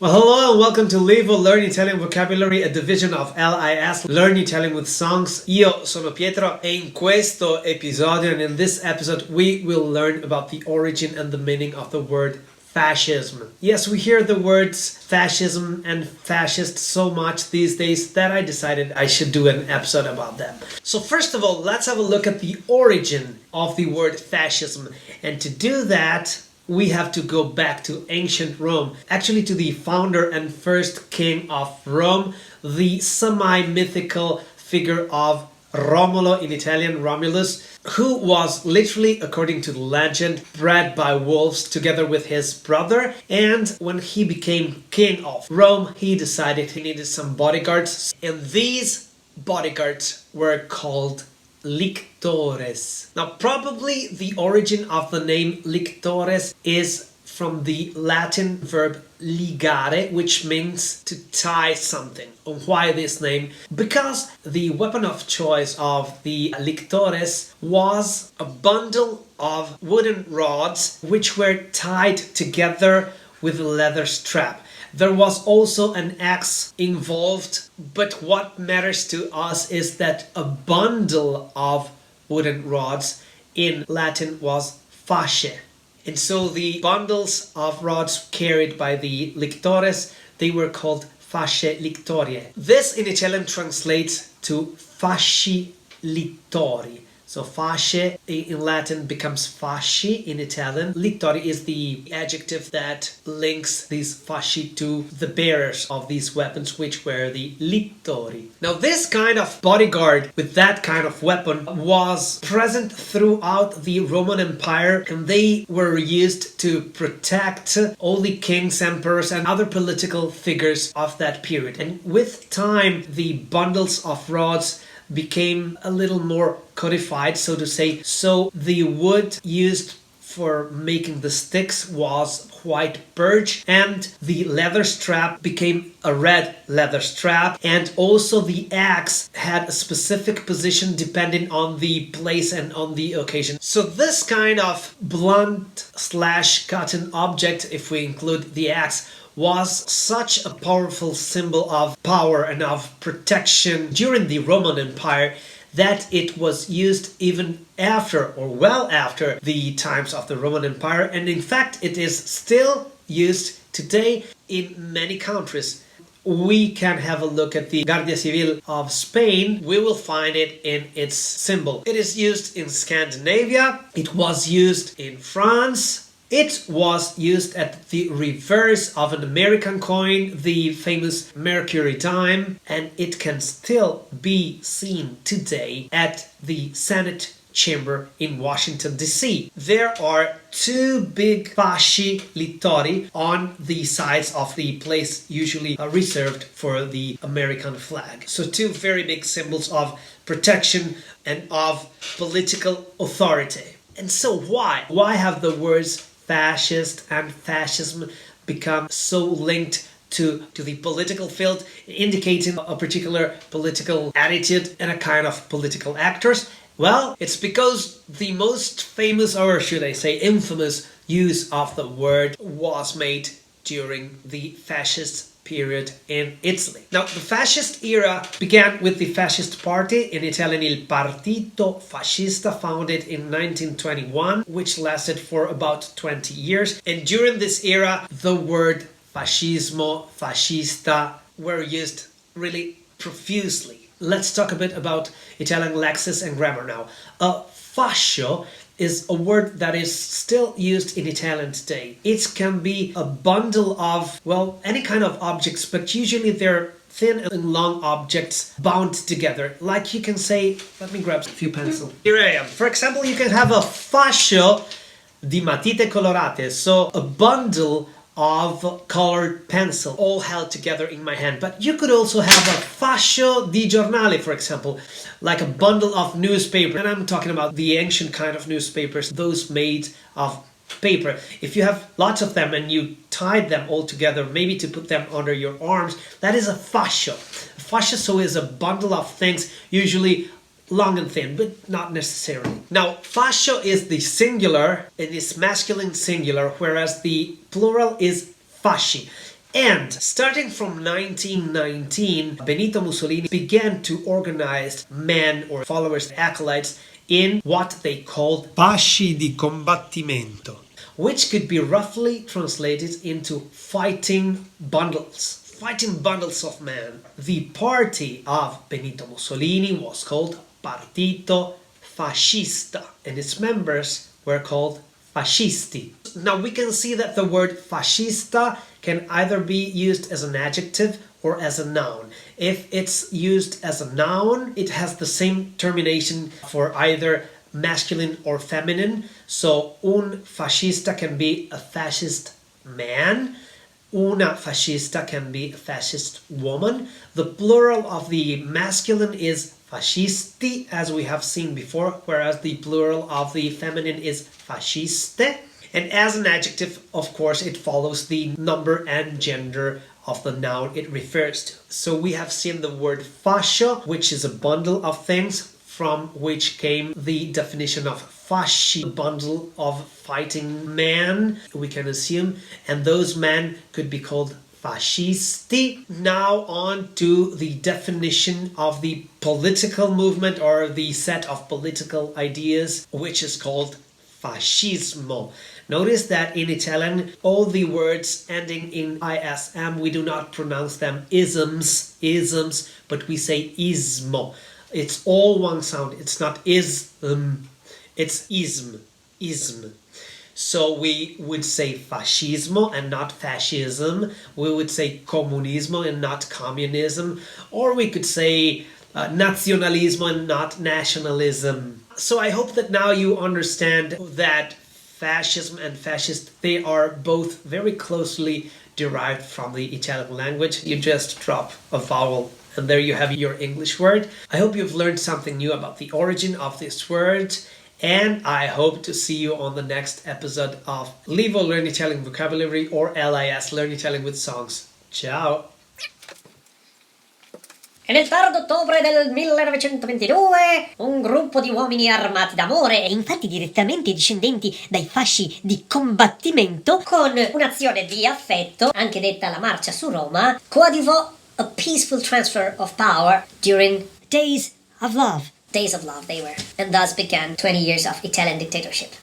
Well, hello and welcome to Livo Learn Italian Vocabulary, a division of LIS, Learn Italian with Songs. Io sono Pietro e in questo episodio, and in this episode, we will learn about the origin and the meaning of the word fascism. Yes, we hear the words fascism and fascist so much these days that I decided I should do an episode about them. So first of all, let's have a look at the origin of the word fascism. And to do that, we have to go back to ancient Rome, actually to the founder and first king of Rome, the semi-mythical figure of Romolo, in Italian Romulus, who was literally, according to the legend, bred by wolves together with his brother. And when he became king of Rome, he decided he needed some bodyguards, and these bodyguards were called lictores. Now, probably the origin of the name lictores is from the Latin verb ligare, which means to tie something. And why this name? Because the weapon of choice of the lictores was a bundle of wooden rods which were tied together with a leather strap. There was also an axe involved, but what matters to us is that a bundle of wooden rods in Latin was fasce. And so the bundles of rods carried by the lictores, they were called fasce lictorie. This in Italian translates to fasci littori. So fasce in Latin becomes fasci in Italian. Littori is the adjective that links these fasci to the bearers of these weapons, which were the littori. Now, this kind of bodyguard with that kind of weapon was present throughout the Roman Empire, and they were used to protect all the kings, emperors, and other political figures of that period. And with time, the bundles of rods became a little more codified, so to say. So the wood used for making the sticks was white birch, and the leather strap became a red leather strap, and also the axe had a specific position depending on the place and on the occasion. So this kind of blunt slash cutting object, if we include the axe, was such a powerful symbol of power and of protection during the Roman Empire that it was used even after or well after the times of the Roman Empire, and in fact it is still used today in many countries. We can have a look at the Guardia Civil of Spain. We will find it in its symbol. It is used in Scandinavia, it was used in France, it was used at the reverse of an American coin, the famous Mercury dime, and it can still be seen today at the Senate chamber in Washington, D.C. There are two big fasci littori on the sides of the place usually reserved for the American flag. So two very big symbols of protection and of political authority. And so why? Why have the words fascist and fascism become so linked to the political field, indicating a particular political attitude and a kind of political actors? Well, it's because the most famous, or should I say infamous, use of the word was made during the fascist period in Italy. Now, the fascist era began with the fascist party, in Italian il Partito Fascista, founded in 1921, which lasted for about 20 years. And during this era, the word fascismo, fascista were used really profusely. Let's talk a bit about Italian lexis and grammar now. Fascio is a word that is still used in Italian today. It can be a bundle of, well, any kind of objects, but usually they're thin and long objects bound together. Like you can say, let me grab a few pencils. Here I am. For example, you can have a fascio di matite colorate, so a bundle of colored pencil all held together in my hand. But you could also have a fascio di giornale, for example, like a bundle of newspaper. And I'm talking about the ancient kind of newspapers, those made of paper. If you have lots of them and you tied them all together, maybe to put them under your arms, that is a fascio. A fascio so is a bundle of things, usually long and thin, but not necessarily. Now, fascio is the singular, it is masculine singular, whereas the plural is fasci. And starting from 1919, Benito Mussolini began to organize men or followers, acolytes, in what they called fasci di combattimento, which could be roughly translated into fighting bundles. Fighting bundles of men. The party of Benito Mussolini was called Partito Fascista, and its members were called fascisti. Now we can see that the word fascista can either be used as an adjective or as a noun. If it's used as a noun, it has the same termination for either masculine or feminine. So un fascista can be a fascist man. Una fascista can be a fascist woman. The plural of the masculine is fascisti, as we have seen before, whereas the plural of the feminine is fasciste. And as an adjective, of course, it follows the number and gender of the noun it refers to. So we have seen the word fascia, which is a bundle of things, from which came the definition of fasci, bundle of fighting men, we can assume, and those men could be called fascisti. Now on to the definition of the political movement or the set of political ideas, which is called fascismo. Notice that in Italian, all the words ending in ism, we do not pronounce them isms, but we say ismo. It's all one sound. It's not ism, it's ism. So we would say fascismo and not fascism. We would say comunismo and not communism. Or we could say nazionalismo and not nationalism. So I hope that now you understand that fascism and fascist, they are both very closely derived from the Italian language. You just drop a vowel and there you have your English word. I hope you've learned something new about the origin of this word, and I hope to see you on the next episode of Livo Learn Italian Vocabulary, or LIS Learn Italian with Songs. Ciao! E nel tardo ottobre del 1922 un gruppo di uomini armati d'amore, e infatti direttamente discendenti dai fasci di combattimento, con un'azione di affetto, anche detta la marcia su Roma, coadiuvò a peaceful transfer of power during Days of Love. Days of Love they were, and thus began 20 years of Italian dictatorship.